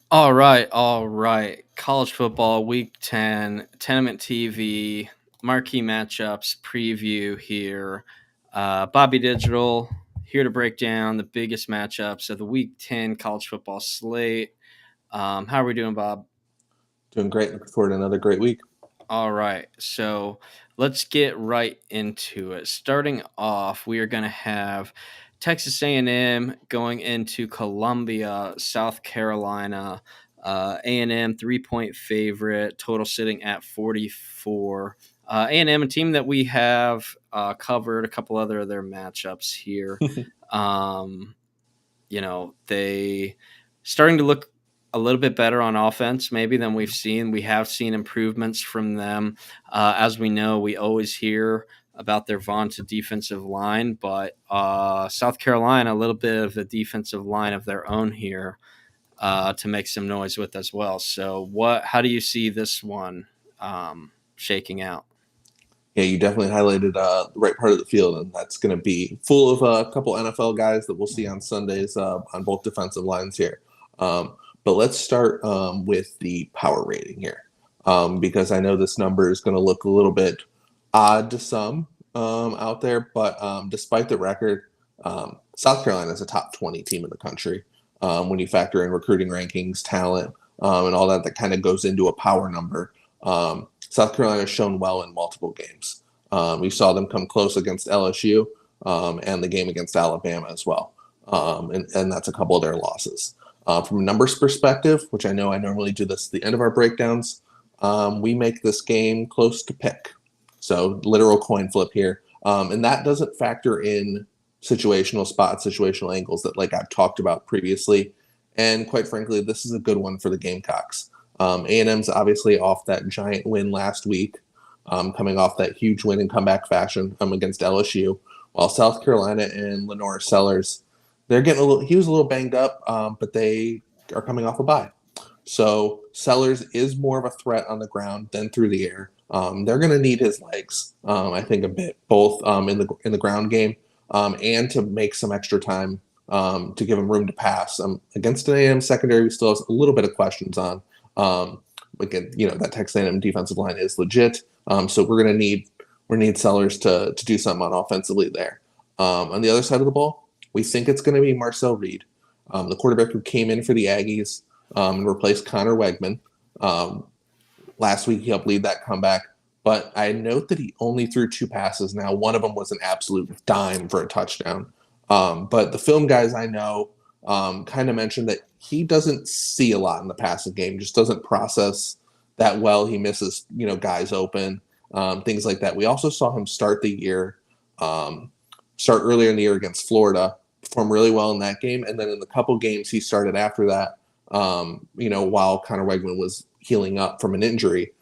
All right. College football, week 10, Tenement TV, marquee matchups preview here. Bobby Digital here to break down the biggest matchups of the week 10 college football slate. How are we doing, Bob? Doing great. Looking forward to another great week. All right. So let's get right into it. Starting off, we are going to have Texas A&M going into Columbia, South Carolina. A&M 3-point favorite, total sitting at 44. A&M, a team that we have covered a couple other of their matchups here. Um, they starting to look a little bit better on offense, maybe than we've seen. We have seen improvements from them. As we know, we always hear about their vaunted defensive line, but South Carolina, a little bit of a defensive line of their own here to make some noise with as well. So, How do you see this one shaking out? Yeah, you definitely highlighted the right part of the field, and that's going to be full of a couple NFL guys that we'll see on Sundays on both defensive lines here. But let's start with the power rating here, because I know this number is going to look a little bit odd to some out there, but despite the record, South Carolina is a top 20 team in the country when you factor in recruiting rankings, talent, and all that kind of goes into a power number. South Carolina has shown well in multiple games. We saw them come close against LSU and the game against Alabama as well. And that's a couple of their losses. From a numbers perspective, which I know I normally do this at the end of our breakdowns, we make this game close to pick. So literal coin flip here. And that doesn't factor in situational spots, situational angles that like I've talked about previously. And quite frankly, this is a good one for the Gamecocks. A&M's obviously off that giant win last week, coming off that huge win in comeback fashion against LSU, while South Carolina and Lenore Sellers, they're getting a little. He was a little banged up, but they are coming off a bye. So Sellers is more of a threat on the ground than through the air. They're going to need his legs, I think, a bit, both in the ground game and to make some extra time to give him room to pass. Against an A&M secondary, we still have a little bit of questions on. Again, that Texas A&M defensive line is legit, so we're going to need Sellers to do something on offensively there. On the other side of the ball, we think it's going to be Marcel Reed, the quarterback who came in for the Aggies and replaced Connor Wegman. Last week, he helped lead that comeback. But I note that he only threw 2 passes. Now, one of them was an absolute dime for a touchdown. But the film guys I know kind of mentioned that he doesn't see a lot in the passing game, just doesn't process that well. He misses, guys open, things like that. We also saw him start earlier in the year against Florida, perform really well in that game. And then in the couple games he started after that, while Connor Wegman was healing up from an injury,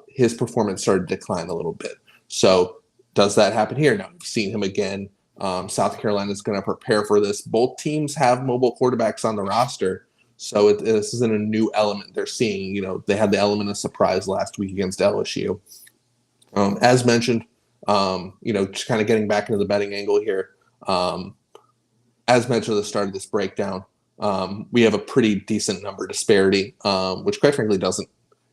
his performance started to decline a little bit. So does that happen here? Now we've seen him again. South Carolina is going to prepare for this. Both teams have mobile quarterbacks on the roster, so this isn't a new element they're seeing. They had the element of surprise last week against LSU. As mentioned, just kind of getting back into the betting angle here. As mentioned at the start of this breakdown, we have a pretty decent number disparity, which quite frankly doesn't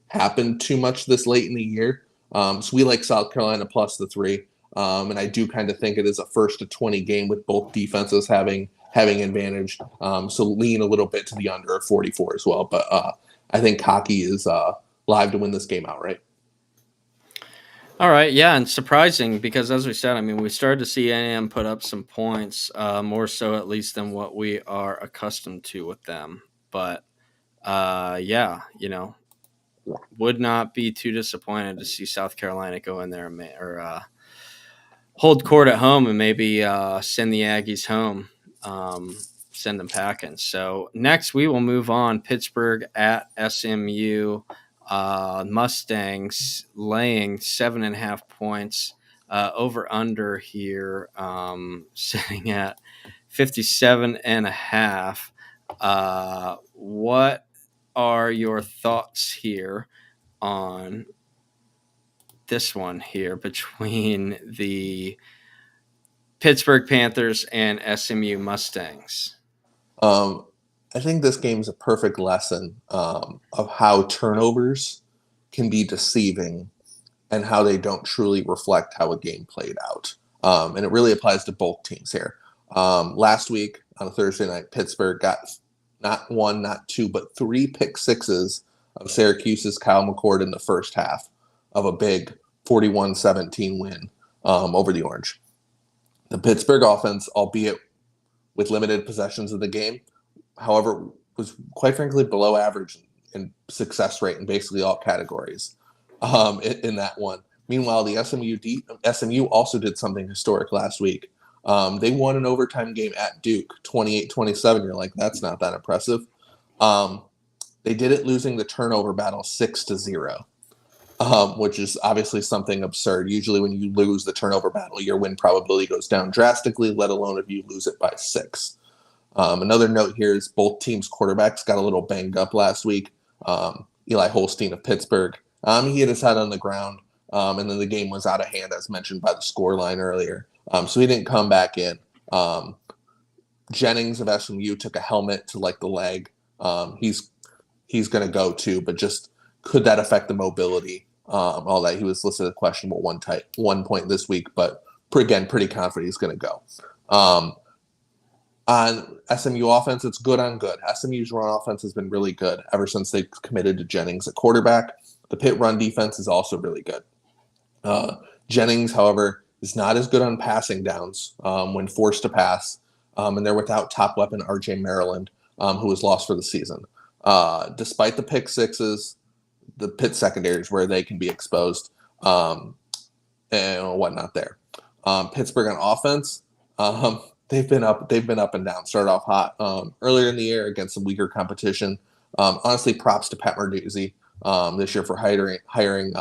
happen too much this late in the year. So we like South Carolina plus the 3. And I do kind of think it is a 1st to 20 game with both defenses having advantage. So lean a little bit to the under of 44 as well. But I think Hockey is live to win this game outright. All right, yeah, and surprising because as we said, I mean, we started to see A&M put up some points, more so at least than what we are accustomed to with them. But yeah, would not be too disappointed to see South Carolina go in there or hold court at home and maybe send the Aggies home, send them packing. So next we will move on. Pittsburgh at SMU. Mustangs laying 7.5 points. Over under here, sitting at 57.5. What are your thoughts here on this one here between the Pittsburgh Panthers and SMU Mustangs? Um, I think this game's a perfect lesson of how turnovers can be deceiving and how they don't truly reflect how a game played out. And it really applies to both teams here. Last week on a Thursday night, Pittsburgh got not one, not two, but three pick sixes of Syracuse's Kyle McCord in the first half of a big 41-17 win over the Orange. The Pittsburgh offense, albeit with limited possessions of the game, however, was quite frankly below average in success rate in basically all categories in that one. Meanwhile, the SMU also did something historic last week. They won an overtime game at Duke, 28-27. You're like, that's not that impressive. They did it losing the turnover battle 6-0, which is obviously something absurd. Usually when you lose the turnover battle, your win probability goes down drastically, let alone if you lose it by 6. Another note here is both teams' quarterbacks got a little banged up last week. Eli Holstein of Pittsburgh, he hit his head on the ground, and then the game was out of hand, as mentioned by the scoreline earlier. So he didn't come back in. Jennings of SMU took a helmet to like the leg. He's going to go too, but just could that affect the mobility? All that he was listed as questionable one point this week, but again, pretty confident he's going to go. On SMU offense, it's good on good. SMU's run offense has been really good ever since they committed to Jennings at quarterback. The Pitt run defense is also really good. Jennings, however, is not as good on passing downs when forced to pass, and they're without top weapon RJ Maryland, who was lost for the season. Despite the pick sixes, the Pitt secondary is where they can be exposed and whatnot there. Pittsburgh on offense, they've been up and down. Started off hot earlier in the year against some weaker competition. Honestly, props to Pat Marduzzi this year for hiring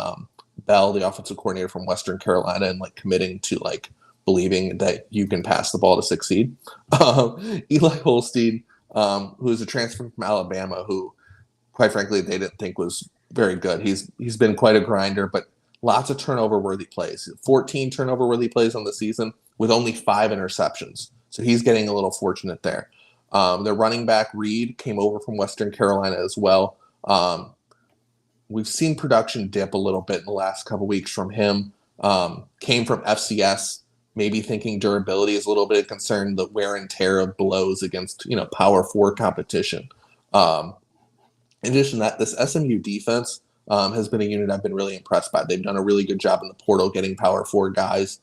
Bell, the offensive coordinator from Western Carolina, and like committing to like believing that you can pass the ball to succeed. Eli Holstein, who is a transfer from Alabama, who quite frankly they didn't think was very good. He's been quite a grinder, but lots of turnover-worthy plays. 14 turnover-worthy plays on the season with only 5 interceptions. So he's getting a little fortunate there. Their running back, Reed, came over from Western Carolina as well. We've seen production dip a little bit in the last couple weeks from him. Came from FCS, maybe thinking durability is a little bit of concern, the wear and tear of blows against, Power 4 competition. In addition to that, this SMU defense has been a unit I've been really impressed by. They've done a really good job in the portal getting Power 4 guys.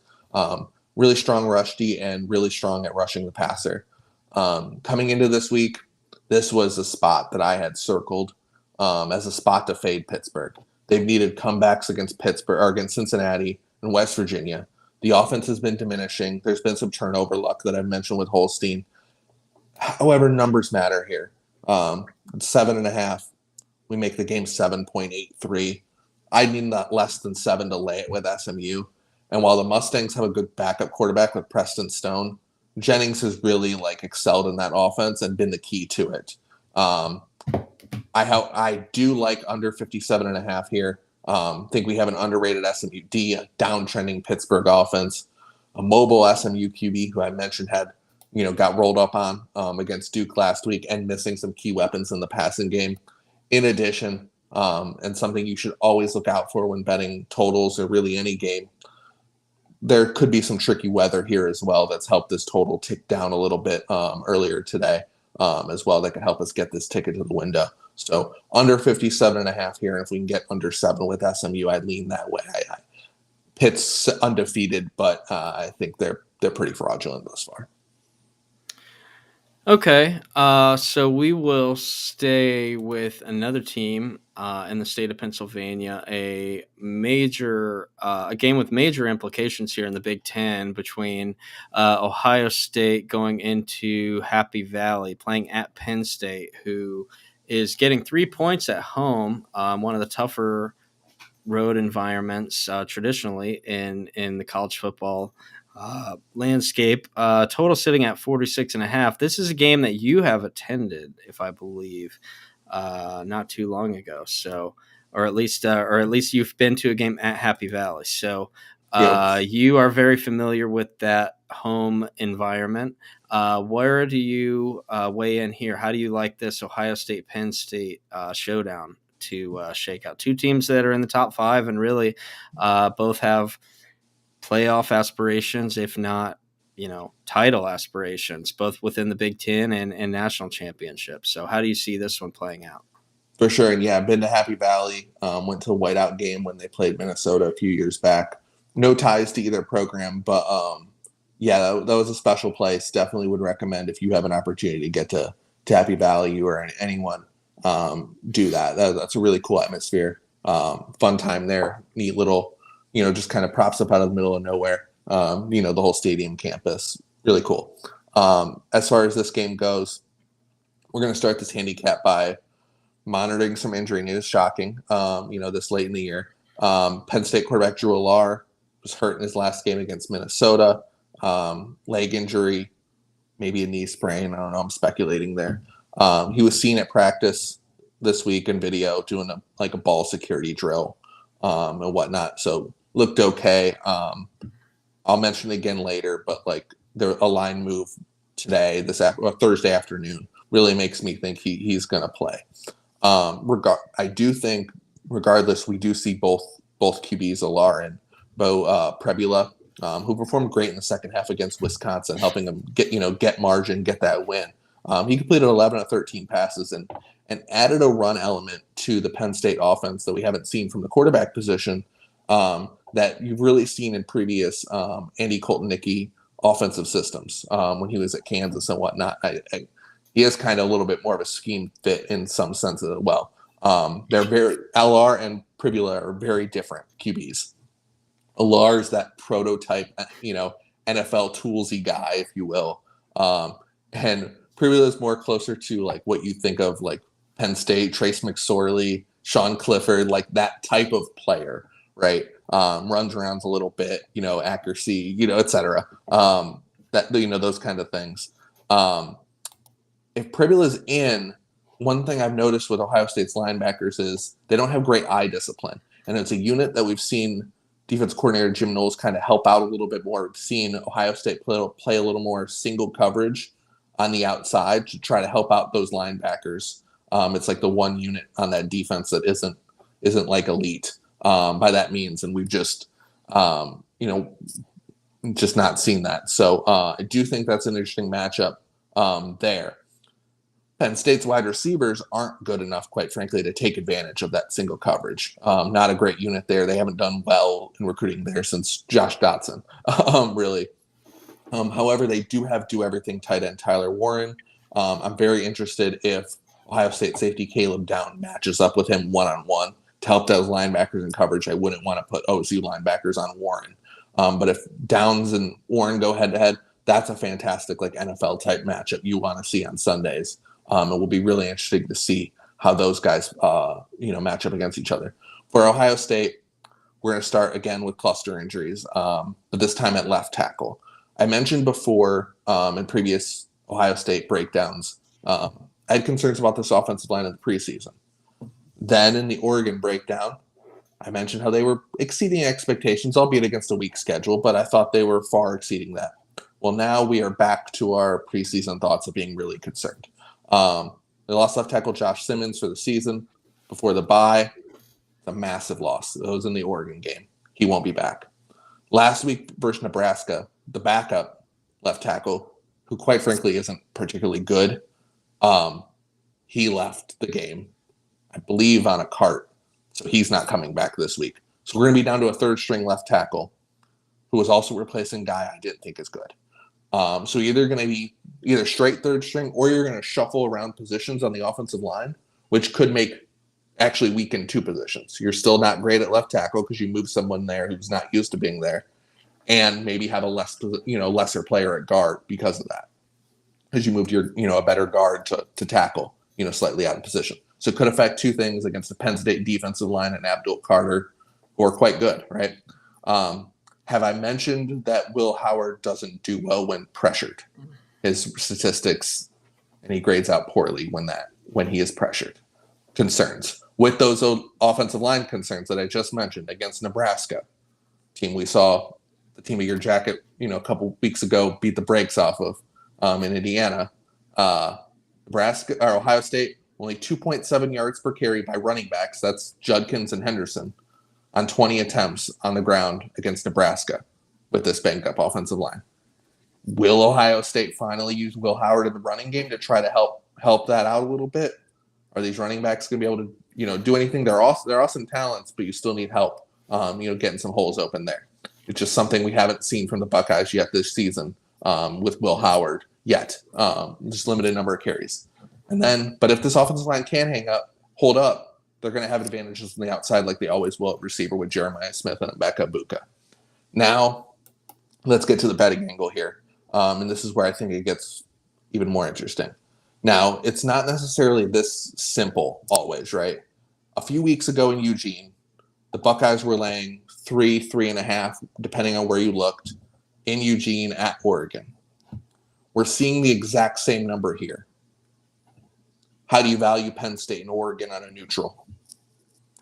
Really strong rush D and really strong at rushing the passer. Coming into this week, this was a spot that I had circled as a spot to fade Pittsburgh. They've needed comebacks against Pittsburgh or against Cincinnati and West Virginia. The offense has been diminishing. There's been some turnover luck that I've mentioned with Holstein. However, numbers matter here. 7.5. We make the game 7.83. I need not less than 7 to lay it with SMU. And while the Mustangs have a good backup quarterback with Preston Stone, Jennings has really excelled in that offense and been the key to it. I do like under 57.5 here. Think we have an underrated SMU D, a downtrending Pittsburgh offense, a mobile SMU QB who I mentioned got rolled up on against Duke last week and missing some key weapons in the passing game. In addition, and something you should always look out for when betting totals or really any game, there could be some tricky weather here as well that's helped this total tick down a little bit earlier today as well. That could help us get this ticket to the window. So under 57.5 here, and if we can get under 7 with SMU, I'd lean that way. Pitt's undefeated, but I think they're pretty fraudulent thus far. Okay, so we will stay with another team in the state of Pennsylvania. A game with major implications here in the Big Ten between Ohio State going into Happy Valley, playing at Penn State, who is getting 3 points at home. One of the tougher road environments traditionally in the college football landscape. Total sitting at 46.5. This is a game that you have attended, if I believe, not too long ago. So, or at least you've been to a game at Happy Valley. So, Yep. You are very familiar with that home environment. Where do you weigh in here? How do you like this Ohio State Penn State showdown to shake out two teams that are in the top five and really both have playoff aspirations, if not, title aspirations, both within the Big Ten and national championships. So, how do you see this one playing out? For sure. And yeah, I've been to Happy Valley, went to a whiteout game when they played Minnesota a few years back. No ties to either program, but yeah, that was a special place. Definitely would recommend if you have an opportunity to get to Happy Valley, you or anyone, do that's a really cool atmosphere. Fun time there. Neat little, just kind of props up out of the middle of nowhere. The whole stadium campus. Really cool. As far as this game goes, we're going to start this handicap by monitoring some injury news. Shocking, this late in the year. Penn State quarterback Drew Allar was hurt in his last game against Minnesota. Leg injury, maybe a knee sprain. I don't know. I'm speculating there. He was seen at practice this week in video doing a ball security drill and whatnot. So looked okay. I'll mention it again later, but a line move today, Thursday afternoon, really makes me think he's going to play. I do think, regardless, we do see both QBs, Allar and Bo Prebula, who performed great in the second half against Wisconsin, helping them get margin, get that win. He completed 11 of 13 passes and added a run element to the Penn State offense that we haven't seen from the quarterback position, that you've really seen in previous Andy Koltenicky offensive systems when he was at Kansas and whatnot. He is kind of a little bit more of a scheme fit in some sense as well. Allar and Prebula are very different QBs. Allar is that prototype, NFL toolsy guy, if you will. And Prebula is more closer to what you think of Penn State, Trace McSorley, Sean Clifford, that type of player, right? Runs around a little bit, accuracy, et cetera. Those kind of things. If Prebula's in, one thing I've noticed with Ohio State's linebackers is they don't have great eye discipline. And it's a unit that we've seen defense coordinator Jim Knowles kind of help out a little bit more. We've seen Ohio State play a little more single coverage on the outside to try to help out those linebackers. It's the one unit on that defense that isn't elite by that means. And we've just not seen that. So I do think that's an interesting matchup there. Penn State's wide receivers aren't good enough, quite frankly, to take advantage of that single coverage. Not a great unit there. They haven't done well in recruiting there since Josh Dotson, really. However, they do have do-everything tight end Tyler Warren. I'm very interested if Ohio State safety Caleb Down matches up with him one-on-one to help those linebackers in coverage. I wouldn't want to put OSU linebackers on Warren. But if Downs and Warren go head-to-head, that's a fantastic NFL-type matchup you want to see on Sundays. It will be really interesting to see how those guys, match up against each other. For Ohio State, we're going to start again with cluster injuries, but this time at left tackle. I mentioned before in previous Ohio State breakdowns, I had concerns about this offensive line in the preseason. Then in the Oregon breakdown, I mentioned how they were exceeding expectations, albeit against a weak schedule, but I thought they were far exceeding that. Well, now we are back to our preseason thoughts of being really concerned. They lost left tackle Josh Simmons for the season before the bye. It's a massive loss. It was in the Oregon game. He won't be back. Last week versus Nebraska, the backup left tackle, who quite frankly isn't particularly good, he left the game, I believe, on a cart. So he's not coming back this week. So we're going to be down to a third-string left tackle who was also replacing a guy I didn't think is good. So either going to be either straight third string or you're going to shuffle around positions on the offensive line, which could actually weaken two positions. You're still not great at left tackle because you move someone there who's not used to being there, and maybe have a lesser player at guard because of that, because you moved a better guard to tackle, slightly out of position. So it could affect two things against the Penn State defensive line and Abdul Carter, who are quite good, right? Have I mentioned that Will Howard doesn't do well when pressured? His statistics, and he grades out poorly when he is pressured. Concerns with those offensive line concerns that I just mentioned against Nebraska. team we saw the team of your jacket, a couple weeks ago beat the brakes off of in Indiana. Uh, Nebraska or Ohio State only 2.7 yards per carry by running backs. That's Judkins and Henderson on 20 attempts on the ground against Nebraska with this banged up offensive line. Will Ohio State finally use Will Howard in the running game to try to help that out a little bit? Are these running backs going to be able to do anything? They're awesome talents, but you still need help. Getting some holes open there. It's just something we haven't seen from the Buckeyes yet this season with Will Howard yet. Just limited number of carries. But if this offensive line can hold up, they're going to have advantages on the outside like they always will at receiver with Jeremiah Smith and Emeka Buka. Now, let's get to the betting angle here. And this is where I think it gets even more interesting. Now, it's not necessarily this simple always, right? A few weeks ago in Eugene, the Buckeyes were laying 3.5, depending on where you looked, in Eugene at Oregon. We're seeing the exact same number here. How do you value Penn State and Oregon on a neutral?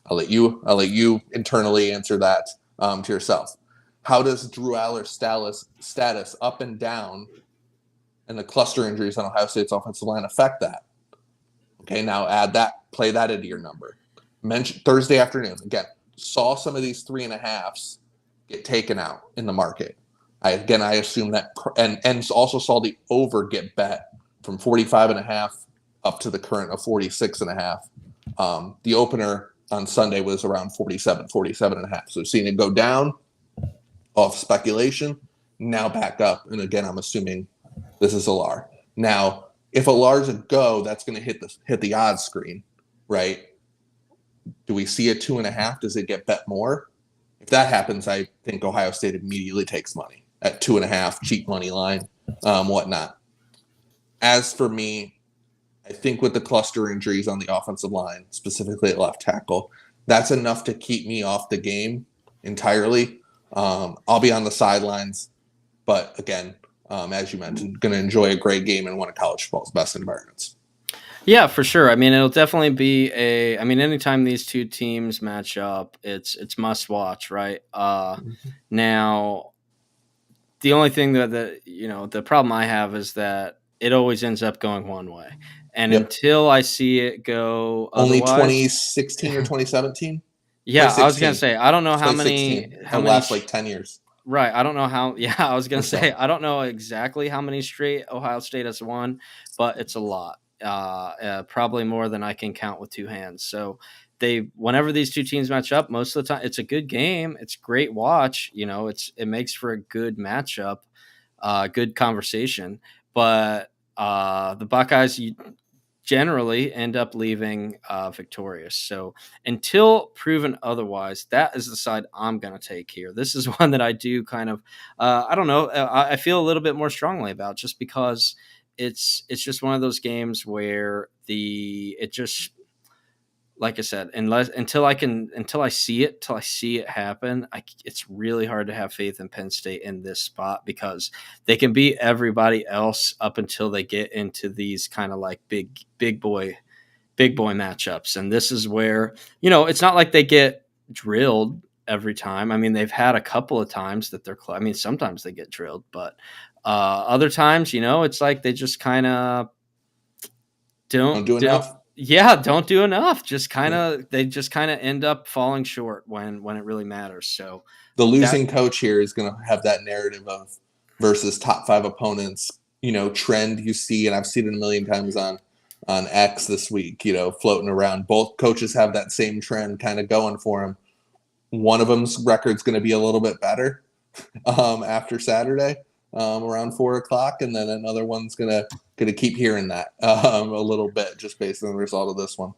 I'll let you internally answer that to yourself. How does Drew Aller's status up and down and the cluster injuries on Ohio State's offensive line affect that? Okay, now play that into your number. Thursday afternoon, again, saw some of these 3.5s get taken out in the market. I assume that, and also saw the over get bet from 45.5 up to the current of 46.5. The opener on Sunday was around 47.5. So seeing it go down off speculation, now back up. And again, I'm assuming this is Alar. Now, if Alar's a go, that's going to hit the odds screen, right? Do we see a 2.5? Does it get bet more? If that happens, I think Ohio State immediately takes money at 2.5, cheap money line, whatnot. As for me, I think with the cluster injuries on the offensive line, specifically at left tackle, that's enough to keep me off the game entirely. I'll be on the sidelines, but again, as you mentioned, going to enjoy a great game in one of college football's best environments. Yeah, for sure. I mean, it'll definitely be anytime these two teams match up, it's must watch, right? Now, the only thing that the problem I have is that it always ends up going one way. And until I see it go only otherwise, 2016 or 2017? Yeah, I was going to say, I don't know how many last like 10 years. Right. I don't know how. Yeah, I was going to say, I don't know exactly how many straight Ohio State has won, but it's a lot. Probably more than I can count with two hands. So whenever these two teams match up, most of the time, it's a good game. It's great watch. It makes for a good matchup, good conversation. But the Buckeyes generally end up leaving victorious. So until proven otherwise, that is the side I'm going to take here. This is one that I do kind of, I don't know, I feel a little bit more strongly about, just because it's just one of those games where it just, like I said, until I see it happen, it's really hard to have faith in Penn State in this spot, because they can beat everybody else up until they get into these kind of like big boy matchups. And this is where, it's not like they get drilled every time. I mean, they've had a couple of times that sometimes they get drilled, but other times, it's like they just kind of don't do enough. Yeah, don't do enough. They just kind of end up falling short when it really matters. So the losing coach here is going to have that narrative of versus top 5 opponents, trend you see, and I've seen it a million times on X this week, floating around. Both coaches have that same trend kind of going for them. One of them's record's going to be a little bit better after Saturday around 4:00, and then another one's going to keep hearing that a little bit just based on the result of this one.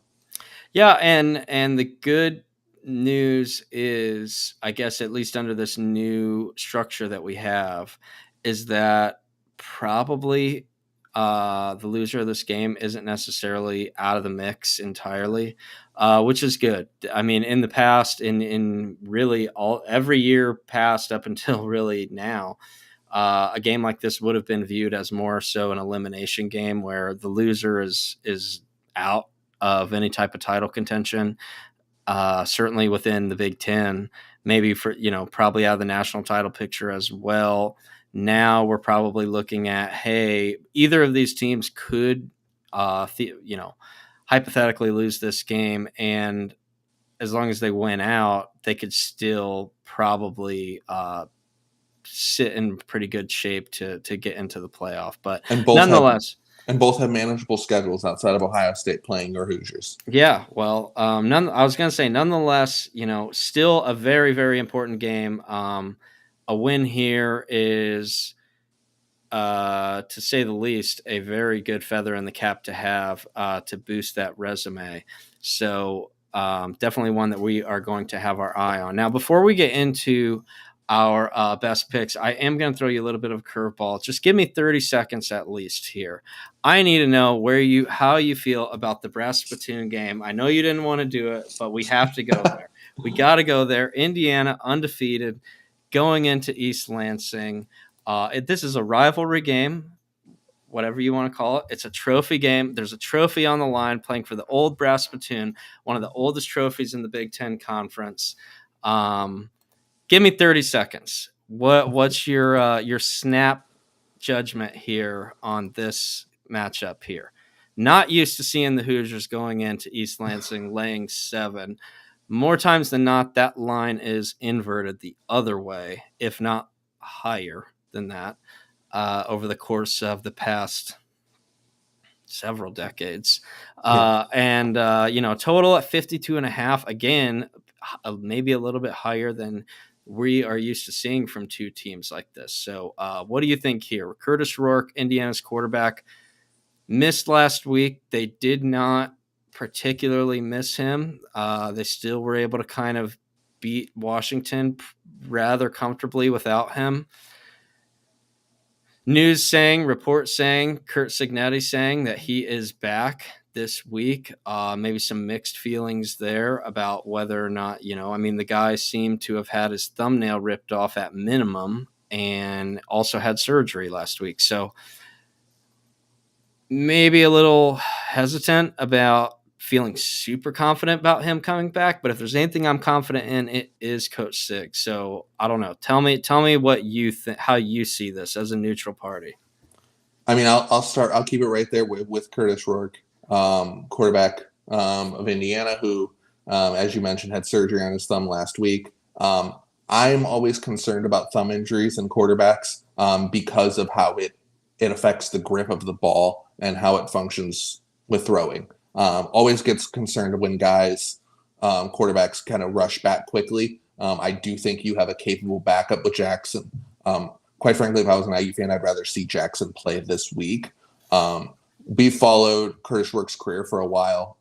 Yeah, and the good news is, I guess, at least under this new structure that we have, is that probably the loser of this game isn't necessarily out of the mix entirely, which is good. I mean, in the past, in really every year past up until really now, a game like this would have been viewed as more so an elimination game, where the loser is out of any type of title contention, certainly within the Big Ten. maybe for, probably out of the national title picture as well. Now we're probably looking at, hey, either of these teams could, hypothetically lose this game, and as long as they win out, they could still probably sit in pretty good shape to get into the playoff. But And both have nonetheless, and both have manageable schedules outside of Ohio State playing your Hoosiers. yeah. Well, I was going to say, nonetheless, still a very, very important game. A win here is, to say the least, a very good feather in the cap to have to boost that resume. So definitely one that we are going to have our eye on. Now, before we get into our best picks, I am going to throw you a little bit of a curveball. Just give me 30 seconds at least here. I need to know how you feel about the brass spittoon game. I know you didn't want to do it, but we have to go there. We got to go there. Indiana undefeated, going into East Lansing. This is a rivalry game, whatever you want to call it. It's a trophy game. There's a trophy on the line, playing for the old brass spittoon, one of the oldest trophies in the Big Ten Conference. Give me 30 seconds. What's your snap judgment here on this matchup here? Not used to seeing the Hoosiers going into East Lansing laying 7. More times than not, that line is inverted the other way, if not higher than that, over the course of the past several decades. And total at 52.5, again, maybe a little bit higher than we are used to seeing from two teams like this. So what do you think here? Curtis Rourke, Indiana's quarterback, missed last week. They did not particularly miss him. They still were able to kind of beat Washington rather comfortably without him. Report saying, Kurt Signetti saying that he is back this week. Maybe some mixed feelings there about whether or not, the guy seemed to have had his thumbnail ripped off at minimum and also had surgery last week. So maybe a little hesitant about feeling super confident about him coming back, but if there's anything I'm confident in, it is Coach Sig. So I don't know. Tell me what you think, how you see this as a neutral party. I mean, I'll start. I'll keep it right there with Curtis Rourke, quarterback of Indiana, who, as you mentioned, had surgery on his thumb last week. I'm always concerned about thumb injuries in quarterbacks because of how it affects the grip of the ball and how it functions with throwing. Always gets concerned when guys, quarterbacks, kind of rush back quickly. I do think you have a capable backup with Jackson. Quite frankly, if I was an IU fan, I'd rather see Jackson play this week. We followed Curtis Rourke's career for a while.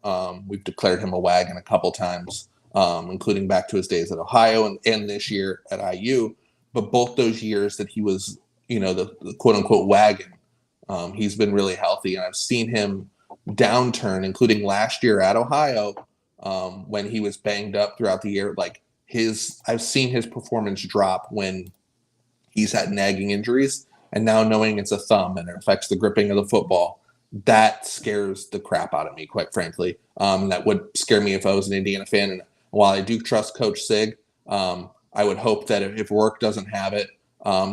We've declared him a wagon a couple times, including back to his days at Ohio and this year at IU. But both those years that he was, the quote-unquote wagon, he's been really healthy. And I've seen him downturn, including last year at Ohio, when he was banged up throughout the year. I've seen his performance drop when he's had nagging injuries, and now knowing it's a thumb and it affects the gripping of the football, that scares the crap out of me, quite frankly. That would scare me if I was an Indiana fan. And while I do trust Coach Sig, I would hope that if Rourke doesn't have it,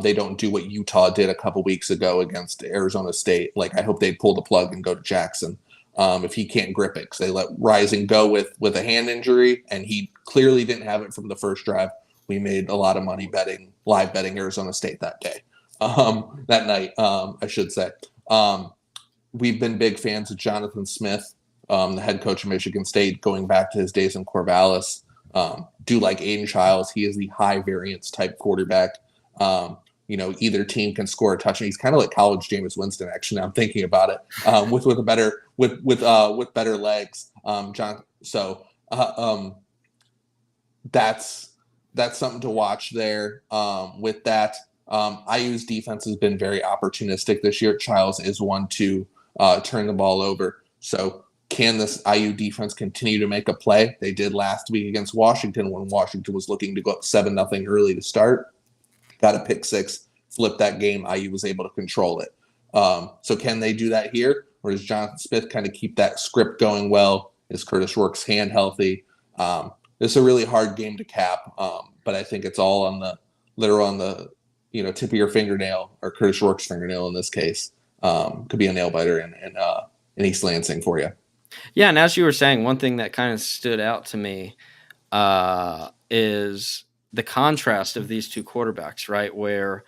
they don't do what Utah did a couple weeks ago against Arizona State. I hope they'd pull the plug and go to Jackson if he can't grip it, because they let Rising go with a hand injury, and he clearly didn't have it from the first drive. We made a lot of money live betting Arizona State that day, that night, I should say. We've been big fans of Jonathan Smith, the head coach of Michigan State, going back to his days in Corvallis. Do like Aiden Childs. He is the high variance type quarterback. Either team can score a touchdown. He's kind of like college Jameis Winston, actually. Now I'm thinking about it, with better legs. John. So that's something to watch there. With that, IU's defense has been very opportunistic this year. Childs is one to turn the ball over. So can this IU defense continue to make a play? They did last week against Washington when Washington was looking to go up 7-0 early to start. Got a pick six, flipped that game. IU was able to control it. So can they do that here? Or does Jonathan Smith kind of keep that script going well? Is Curtis Rourke's hand healthy? It's a really hard game to cap, but I think it's all on the literal on the tip of your fingernail, or Curtis Rourke's fingernail in this case. Could be a nail biter in East Lansing for you. Yeah, and as you were saying, one thing that kind of stood out to me is the contrast of these two quarterbacks, right? Where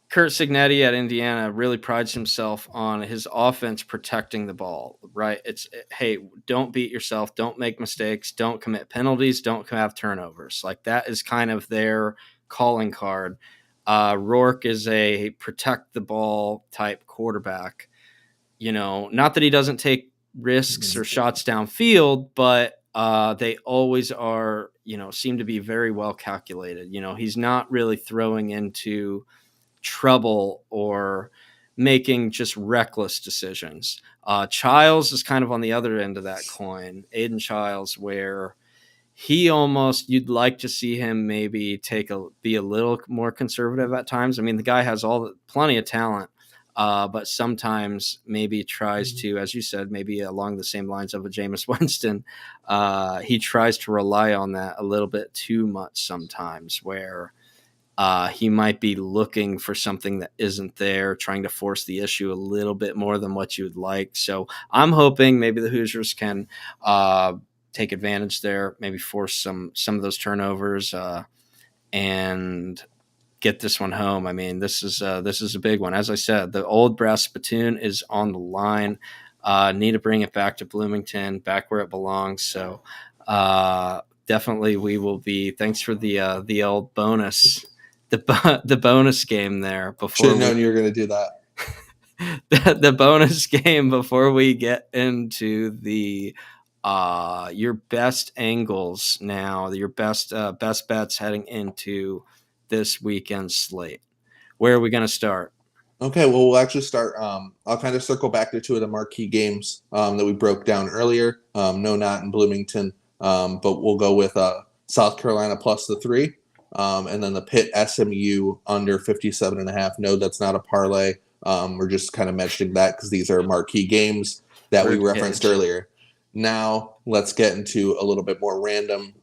Curt Cignetti at Indiana really prides himself on his offense protecting the ball, right? Hey, don't beat yourself, don't make mistakes, don't commit penalties, don't have turnovers. Like that is kind of their calling card. Rourke is a protect the ball type quarterback. Not that he doesn't take risks or shots downfield, but they always are, seem to be very well calculated. He's not really throwing into trouble or making just reckless decisions. Childs is kind of on the other end of that coin, Aiden Childs, where you'd like to see him maybe be a little more conservative at times. I mean, the guy has plenty of talent, but sometimes maybe tries to, as you said, maybe along the same lines of a Jameis Winston, he tries to rely on that a little bit too much sometimes, where he might be looking for something that isn't there, trying to force the issue a little bit more than what you would like. So I'm hoping maybe the Hoosiers can take advantage there, maybe force some of those turnovers and get this one home. I mean, this is a big one. As I said, the old brass spittoon is on the line. Need to bring it back to Bloomington, back where it belongs. So definitely we will be. Thanks for the old bonus. The bonus game there before. Should have known you were going to do that. The bonus game before we get into the your best angles now, your best bets heading into this weekend slate. Where are we going to start? Okay, well, we'll actually start. I'll kind of circle back to two of the marquee games that we broke down earlier. No, not in Bloomington, but we'll go with South Carolina plus the 3. And then the Pitt SMU under 57.5. No, that's not a parlay. We're just kind of mentioning that because these are marquee games that we referenced earlier. Now, let's get into a little bit more random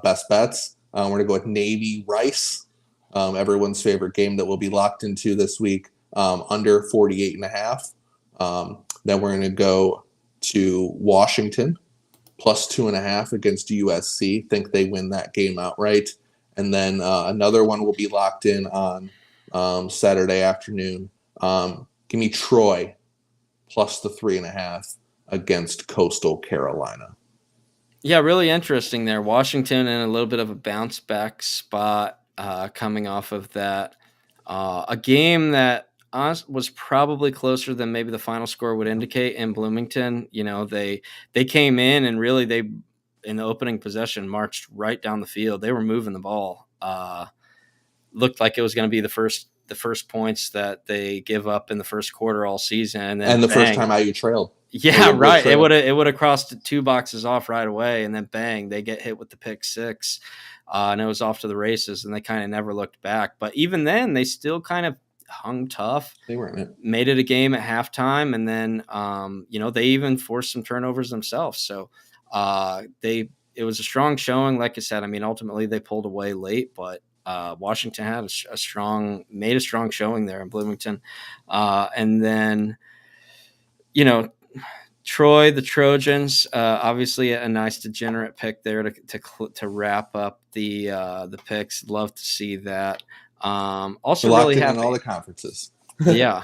best bets. We're going to go with Navy Rice, everyone's favorite game that we'll be locked into this week, under 48.5. Then we're going to go to Washington plus 2.5 against USC. Think they win that game outright. And then another one will be locked in on Saturday afternoon. Give me Troy plus the 3.5 against Coastal Carolina. Yeah, really interesting there. Washington in a little bit of a bounce back spot coming off of that. A game that was probably closer than maybe the final score would indicate in Bloomington. They came in and really in the opening possession marched right down the field. They were moving the ball. Looked like it was going to be the first points that they give up in the first quarter all season, and the first time IU trailed. Yeah, right. It would have crossed 2 boxes off right away, and then bang, they get hit with the pick 6, and it was off to the races, and they kind of never looked back. But even then, they still kind of hung tough. They weren't made it a game at halftime, and then they even forced some turnovers themselves. So it was a strong showing. Like I said, I mean, ultimately they pulled away late, but Washington had made a strong showing there in Bloomington, and then Troy, the Trojans, obviously a nice degenerate pick there to wrap up the picks. Love to see that. Also, locked really in happy on all the conferences. Yeah.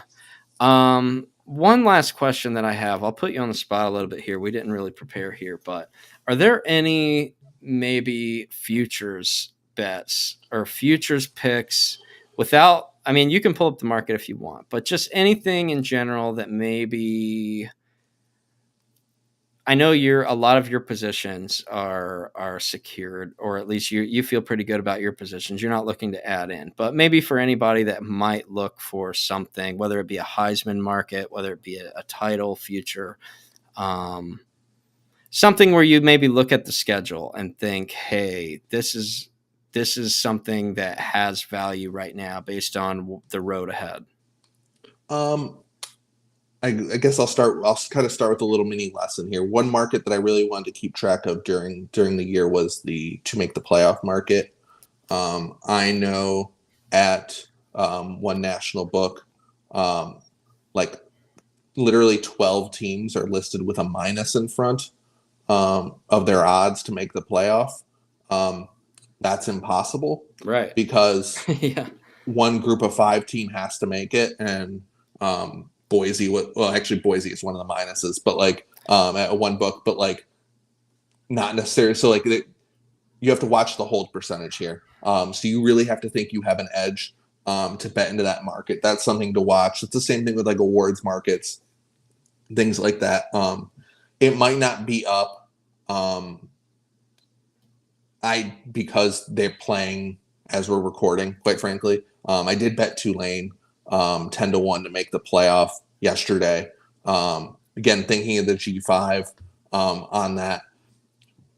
One last question that I have. I'll put you on the spot a little bit here. We didn't really prepare here, but are there any maybe futures bets or futures picks without? I mean, you can pull up the market if you want, but just anything in general that maybe. I know a lot of your positions are secured, or at least you feel pretty good about your positions. You're not looking to add in, but maybe for anybody that might look for something, whether it be a Heisman market, whether it be a title future, something where you maybe look at the schedule and think, hey, this is something that has value right now based on the road ahead. I guess I'll kind of start with a little mini lesson here. One market that I really wanted to keep track of during the year was the to make the playoff market. I know at one national book, um, like literally 12 teams are listed with a minus in front of their odds to make the playoff. Um, that's impossible Right. because Yeah. one group of five team has to make it, and Boise, well, actually Boise is one of the minuses, but like at one book, but like not necessarily. So like you have to watch the hold percentage here. So you really have to think you have an edge to bet into that market. That's something to watch. It's the same thing with like awards markets, things like that. It might not be up. Um, because they're playing as we're recording. Quite frankly, I did bet Tulane 10-1 to make the playoff yesterday. Again, thinking of the G5 on that.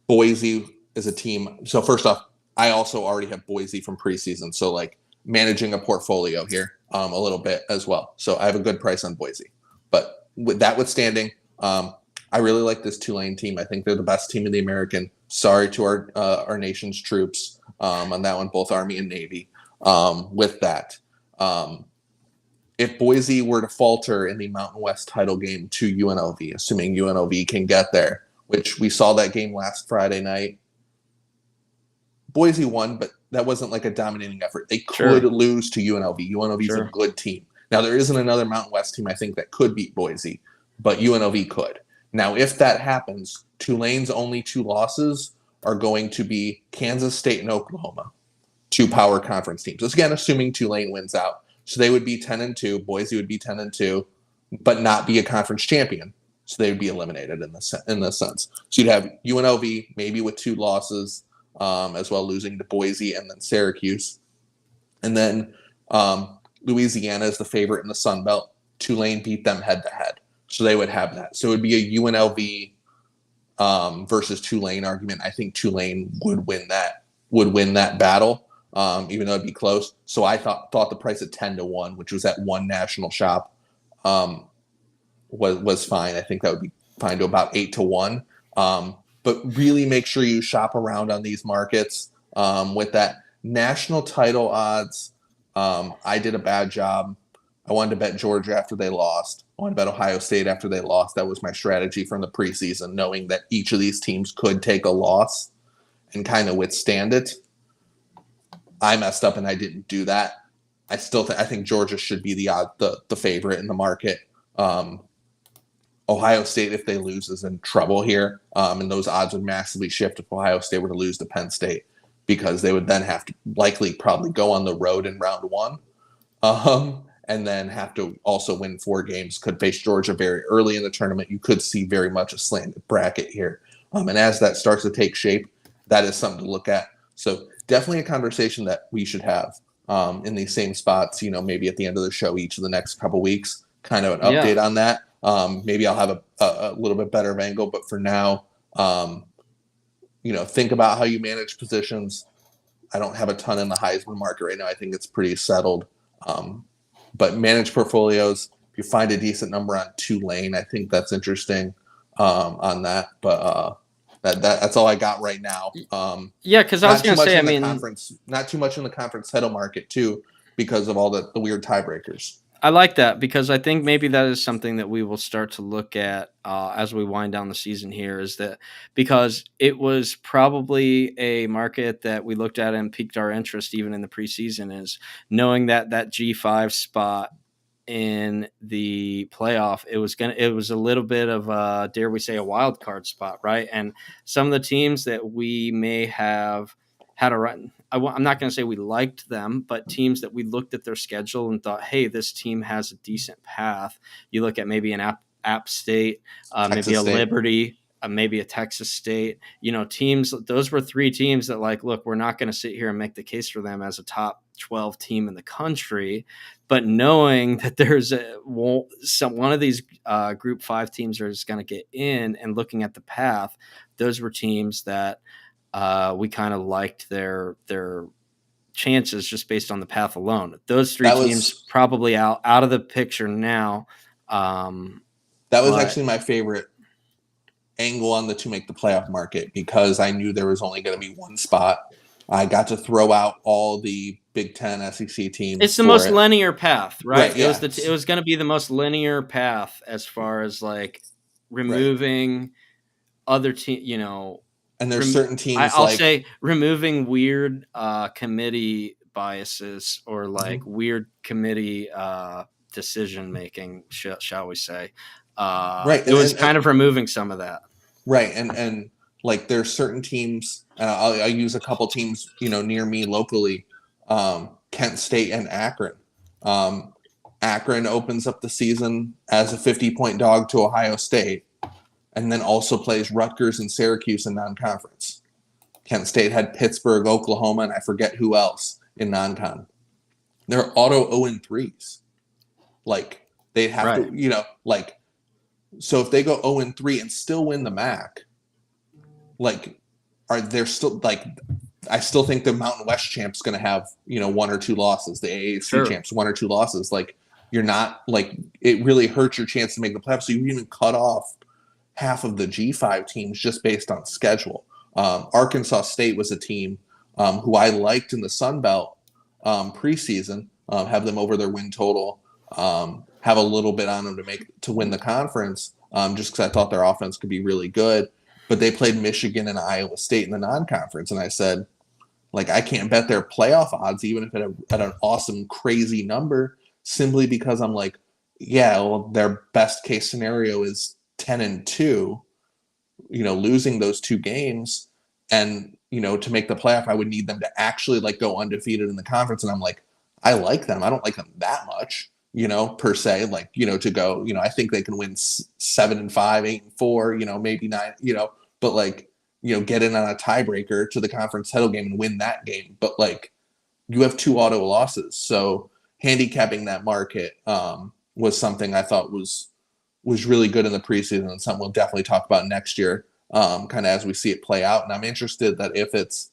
Boise is a team. So first off, I also already have Boise from preseason, so like managing a portfolio here a little bit as well. So I have a good price on Boise. But with that withstanding, I really like this Tulane team. I think they're the best team in the American. Sorry to our nation's troops on that one, both Army and Navy. With that, um, if Boise were to falter in the Mountain West title game to UNLV, assuming UNLV can get there, which we saw that game last Friday night, Boise won, but that wasn't like a dominating effort. They could Sure. lose to UNLV. UNLV is a Sure. good team. Now, there isn't another Mountain West team I think that could beat Boise, but UNLV could. Now, if that happens, Tulane's only two losses are going to be Kansas State and Oklahoma, two power conference teams. This again, assuming Tulane wins out. So they would be 10-2. Boise would be 10-2, but not be a conference champion. So they would be eliminated in this sense. So you'd have UNLV maybe with two losses, as well, losing to Boise and then Syracuse. And then Louisiana is the favorite in the Sun Belt. Tulane beat them head to head. So they would have that. So it would be a UNLV versus Tulane argument. I think Tulane would win that battle, even though it'd be close. So I thought the price at 10-1, which was at one national shop, um, was fine. I think that would be fine to about 8-1. But really make sure you shop around on these markets with that national title odds. I did a bad job. I wanted to bet Georgia after they lost. I wanted to bet Ohio State after they lost. That was my strategy from the preseason, knowing that each of these teams could take a loss and kind of withstand it. I messed up and I didn't do that. I think Georgia should be the favorite in the market. Um, Ohio State, if they lose, is in trouble here, and those odds would massively shift if Ohio State were to lose to Penn State, because they would then have to likely probably go on the road in round one, and then have to also win 4 games. Could face Georgia very early in the tournament. You could see very much a slanted bracket here, and as that starts to take shape, that is something to look at. So definitely a conversation that we should have in these same spots. Maybe at the end of the show, each of the next couple weeks, kind of an Yeah. update on that. Maybe I'll have a little bit better of angle, but for now, think about how you manage positions. I don't have a ton in the Heisman market right now. I think it's pretty settled. But manage portfolios. If you find a decent number on Tulane, I think that's interesting on that. But that's all I got right now. Yeah, because I was Not too gonna much say, I in the mean, conference. Not too much in the conference title market too, because of all the weird tiebreakers. I like that because I think maybe that is something that we will start to look at as we wind down the season here. Is that because it was probably a market that we looked at and piqued our interest even in the preseason, is knowing that that G5 spot in the playoff, it was a little bit of a, dare we say, a wild card spot, right? And some of the teams that we may have had a run, I'm not going to say we liked them, but teams that we looked at their schedule and thought, hey, this team has a decent path. You look at maybe an App State, maybe Texas a State. Liberty, maybe a Texas State, teams, those were 3 teams that, like, look, we're not going to sit here and make the case for them as a top 12 team in the country, but knowing that there's one of these group 5 teams are just going to get in, and looking at the path, those were teams that we kind of liked their chances just based on the path alone. Those 3 That teams was probably out of the picture now. That was But actually my favorite angle on the to make the playoff market because I knew there was only going to be one spot. I got to throw out all the Big Ten SEC teams it's the for most it. linear path, right? Right. It was Yeah. it was going to be the most linear path as far as like Right. removing other team, And there's rem- certain teams I'll like say removing weird committee biases or like Mhm. weird committee decision making, shall we say? Right. It was kind of removing some of that. Right. And like there's certain teams, and I'll use a couple teams, near me locally, Kent State and Akron. Um, Akron opens up the season as a 50-point dog to Ohio State, and then also plays Rutgers and Syracuse in non-conference. Kent State had Pittsburgh, Oklahoma, and I forget who else in non-con. They're auto 0-3s. Like they'd have Right. to, like so if they go 0-3 and still win the MAC, like are there still like I still think the Mountain West champ's going to have one or two losses. The AAC Sure. champs 1 or 2 losses. Like you're not like it really hurts your chance to make the playoffs. So you even cut off half of the G5 teams just based on schedule. Arkansas State was a team who I liked in the Sun Belt preseason. Have them over their win total. Have a little bit on them to win the conference, just because I thought their offense could be really good. But they played Michigan and Iowa State in the non-conference, and I said, like, I can't bet their playoff odds, even if at an awesome, crazy number, simply because I'm like, yeah, well, their best case scenario is 10-2, losing those 2 games. And, to make the playoff, I would need them to actually like go undefeated in the conference. And I'm like, I like them. I don't like them that much, per se, like, to go, I think they can win 7-5, 8-4, maybe 9, but like, get in on a tiebreaker to the conference title game and win that game. But like, you have 2 auto losses. So handicapping that market was something I thought was really good in the preseason and something we'll definitely talk about next year, kind of as we see it play out. And I'm interested that if it's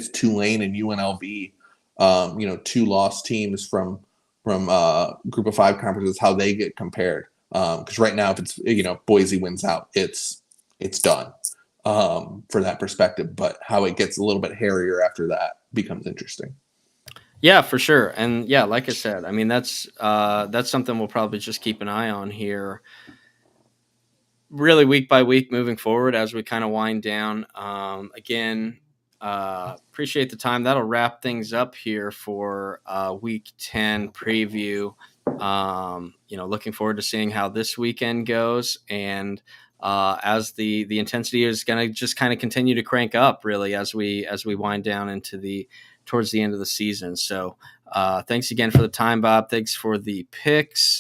Tulane and UNLV, 2 lost teams from Group of 5 conferences, how they get compared. Because right now, if it's Boise wins out, it's done for that perspective. But how it gets a little bit hairier after that becomes interesting. Yeah, for sure. And yeah, like I said, I mean that's something we'll probably just keep an eye on here, really week by week moving forward as we kind of wind down. Again, appreciate the time. That'll wrap things up here for week 10 preview. Looking forward to seeing how this weekend goes, and as the intensity is going to just kind of continue to crank up, really, as we wind down into the towards the end of the season. So, thanks again for the time, Bob. Thanks for the picks.